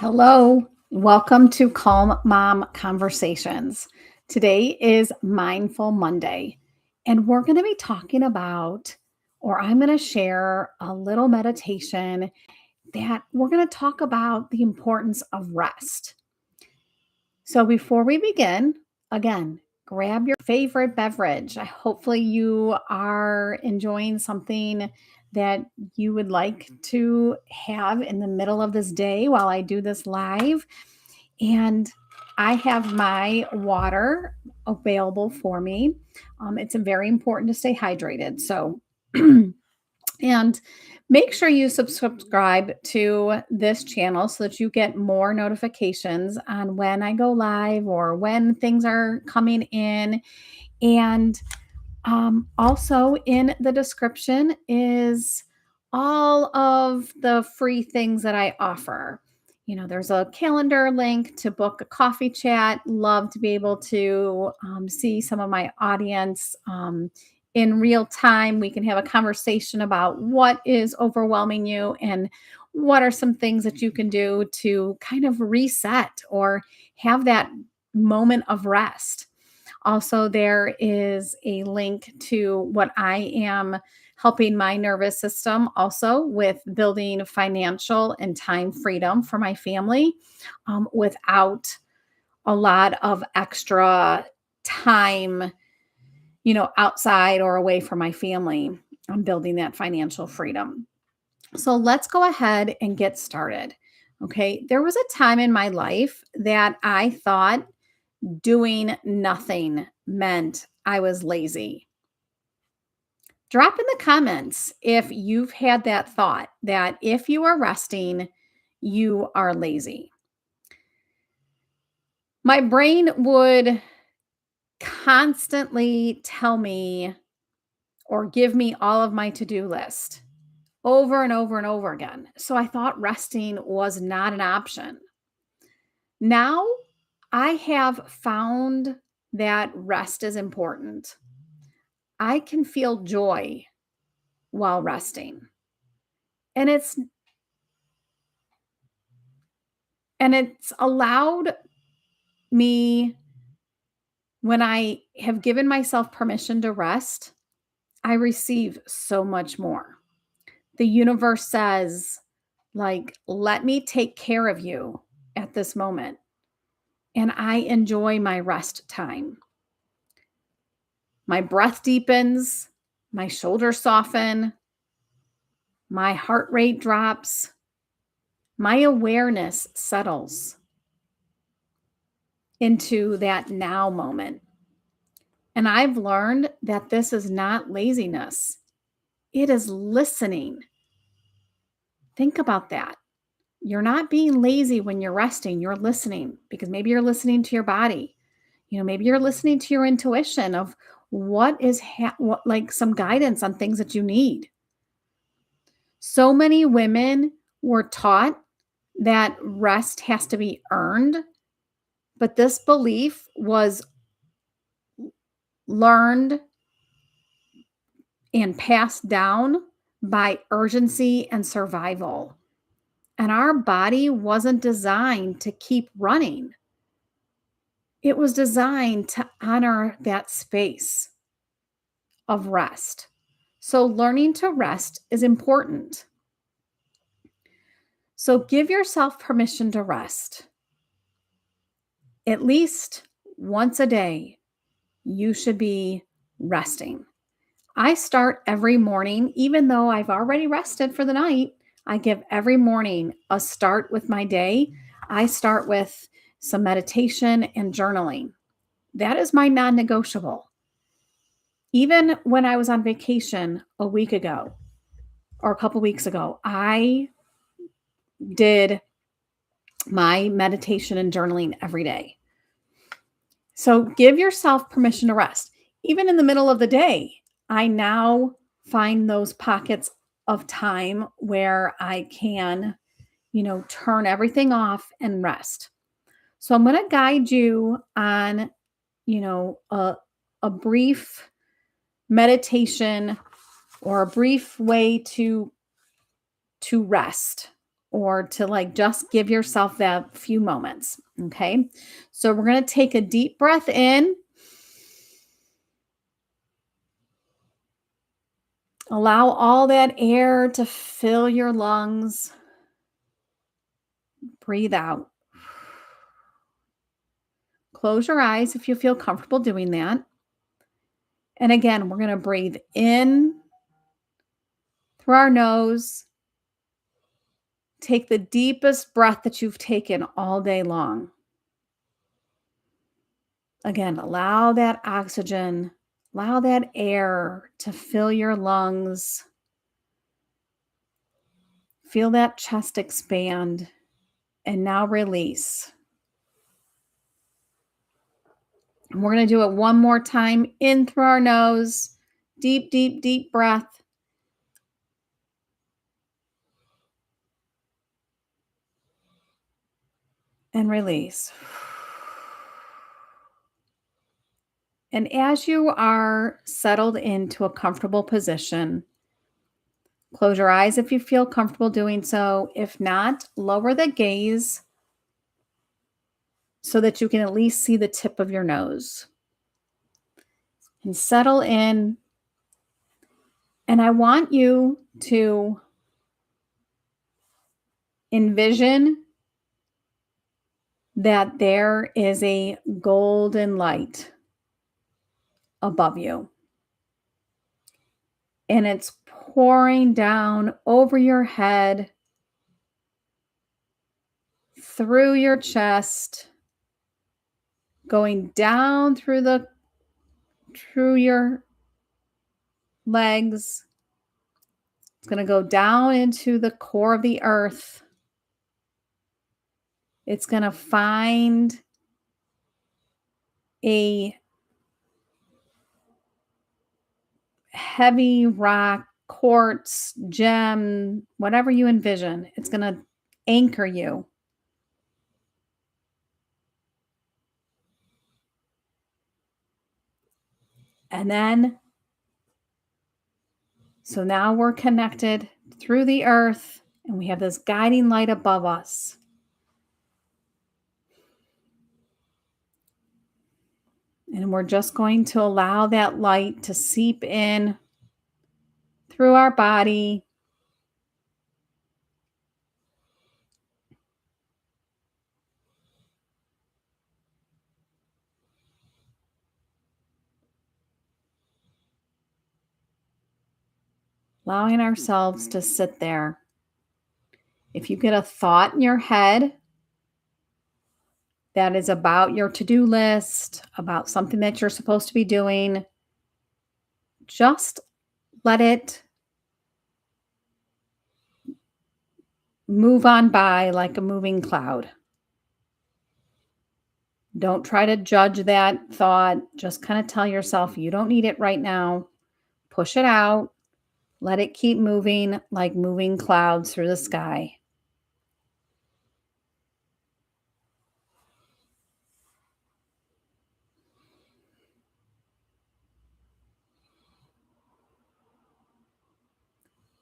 Hello, welcome to Calm Mom Conversations. Today is Mindful Monday, and we're going to be talking about, or I'm going to share a little meditation that we're going to talk about the importance of rest. So before we begin, again, grab your favorite beverage. Hopefully, you are enjoying something that you would like to have in the middle of this day while I do this live. And I have my water available for me. It's very important to stay hydrated. So, and make sure you subscribe to this channel so that you get more notifications on when I go live or when things are coming in. And also, in the description is all of the free things that I offer. There's a calendar link to book a coffee chat. Love to be able to see some of my audience in real time. We can have a conversation about what is overwhelming you and what are some things that you can do to kind of reset or have that moment of rest. Also, there is a link to what I am helping my nervous system also with building financial and time freedom for my family without a lot of extra time, outside or away from my family. I'm building that financial freedom. So let's go ahead and get started. Okay. There was a time in my life that I thought doing nothing meant I was lazy. Drop in the comments if you've had that thought that if you are resting, you are lazy. My brain would constantly tell me or give me all of my to do list over and over and over again. So I thought resting was not an option. Now I have found that rest is important. I can feel joy while resting. And it's allowed me when I have given myself permission to rest, I receive so much more. The universe says, like, let me take care of you at this moment. And I enjoy my rest time. My breath deepens, my shoulders soften, my heart rate drops, my awareness settles into that now moment. And I've learned that this is not laziness, it is listening. Think about that. You're not being lazy when you're resting, you're listening because maybe you're listening to your body. Maybe you're listening to your intuition of what is like some guidance on things that you need. So many women were taught that rest has to be earned, but this belief was learned and passed down by urgency and survival. And our body wasn't designed to keep running. It was designed to honor that space of rest. So, learning to rest is important. So, give yourself permission to rest. At least once a day, you should be resting. I start every morning, even though I've already rested for the night. I give every morning a start with my day. I start with some meditation and journaling. That is my non negotiable. Even when I was on vacation a week ago or a couple weeks ago, I did my meditation and journaling every day. So give yourself permission to rest. Even in the middle of the day, I now find those pockets of time where I can, turn everything off and rest. So I'm going to guide you on, a brief meditation or a brief way to rest. or to like just give yourself that few moments. Okay. So we're going to take a deep breath in, allow all that air to fill your lungs, breathe out. Close your eyes if you feel comfortable doing that. And again, we're going to breathe in through our nose. Take the deepest breath that you've taken all day long. Again, allow that oxygen, allow that air to fill your lungs. Feel that chest expand. And now release. And we're going to do it one more time in through our nose. Deep, deep, deep breath. And release. And as you are settled into a comfortable position, close your eyes if you feel comfortable doing so. If not, lower the gaze so that you can at least see the tip of your nose. And settle in. And I want you to envision that there is a golden light above you. And it's pouring down over your head, through your chest, going down through your legs. It's going to go down into the core of the earth. It's going to find a heavy rock, quartz, gem, whatever you envision. It's going to anchor you. And then, so now we're connected through the earth and we have this guiding light above us. And we're just going to allow that light to seep in through our body. Allowing ourselves to sit there. If you get a thought in your head that is about your to-do list, about something that you're supposed to be doing, just let it move on by like a moving cloud. Don't try to judge that thought. Just kind of tell yourself you don't need it right now. Push it out. Let it keep moving like moving clouds through the sky.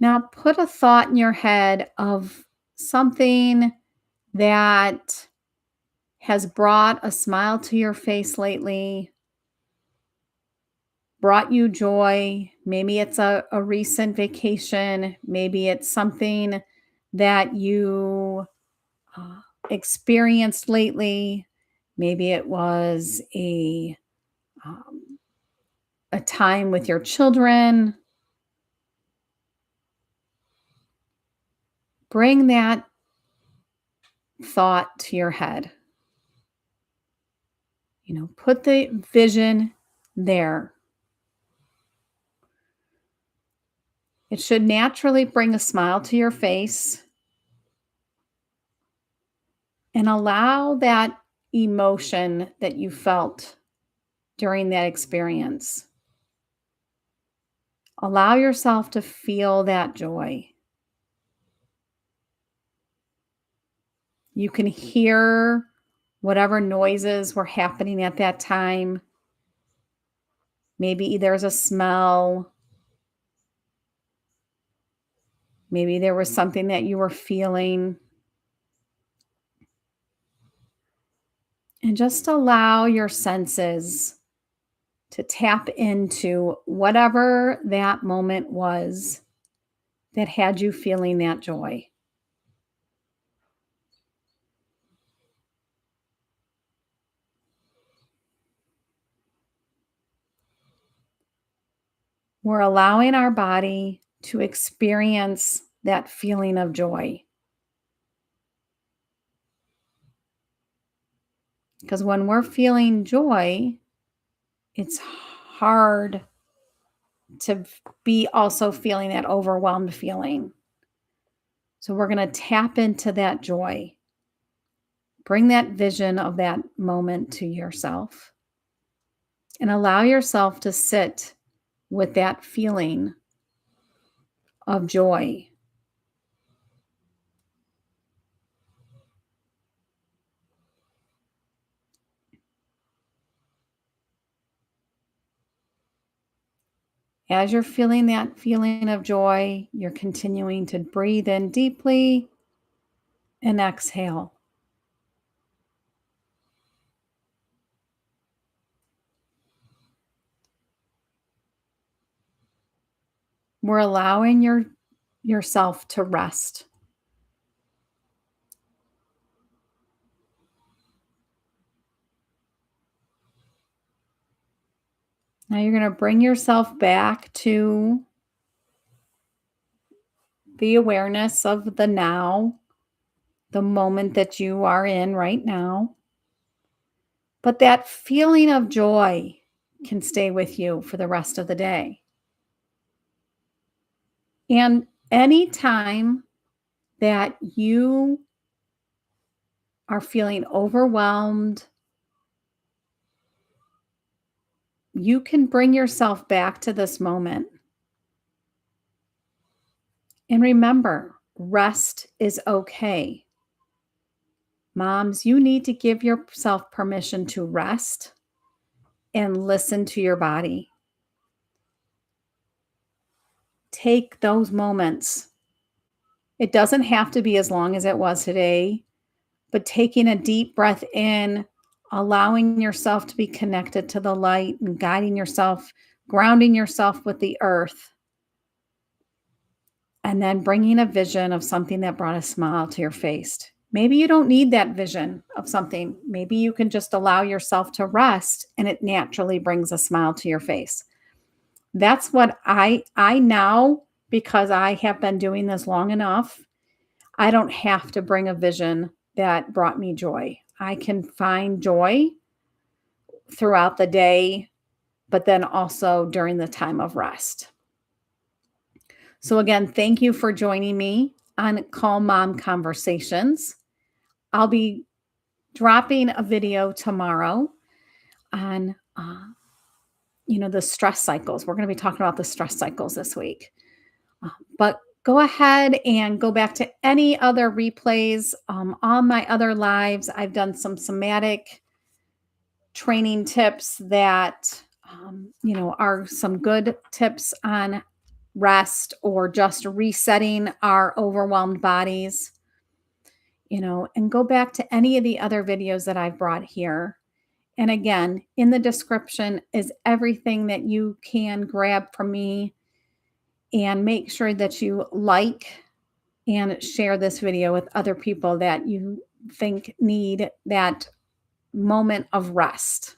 Now put a thought in your head of something that has brought a smile to your face lately, brought you joy. Maybe it's a recent vacation. Maybe it's something that you experienced lately. Maybe it was um, a time with your children. Bring that thought to your head. Put the vision there. It should naturally bring a smile to your face and allow that emotion that you felt during that experience. Allow yourself to feel that joy. You can hear whatever noises were happening at that time. Maybe there's a smell. Maybe there was something that you were feeling, and just allow your senses to tap into whatever that moment was that had you feeling that joy. We're allowing our body to experience that feeling of joy. Because when we're feeling joy, it's hard to be also feeling that overwhelmed feeling. So we're going to tap into that joy. Bring that vision of that moment to yourself and allow yourself to sit with that feeling of joy. As you're feeling that feeling of joy, you're continuing to breathe in deeply and exhale. We're allowing yourself to rest. Now you're going to bring yourself back to the awareness of the now, the moment that you are in right now. But that feeling of joy can stay with you for the rest of the day. And anytime that you are feeling overwhelmed, you can bring yourself back to this moment. And remember, rest is okay. Moms, you need to give yourself permission to rest and listen to your body. Take those moments. It doesn't have to be as long as it was today, but taking a deep breath in, allowing yourself to be connected to the light and guiding yourself, grounding yourself with the earth, and then bringing a vision of something that brought a smile to your face. Maybe you don't need that vision of something. Maybe you can just allow yourself to rest and it naturally brings a smile to your face. That's what I now, because I have been doing this long enough, I don't have to bring a vision that brought me joy. I can find joy throughout the day, but then also during the time of rest. So, again, thank you for joining me on Calm Mom Conversations. I'll be dropping a video tomorrow on, the stress cycles. We're going to be talking about the stress cycles this week. But go ahead and go back to any other replays on my other lives. I've done some somatic training tips that, are some good tips on rest or just resetting our overwhelmed bodies, and go back to any of the other videos that I've brought here. And again, in the description is everything that you can grab from me, and make sure that you like and share this video with other people that you think need that moment of rest.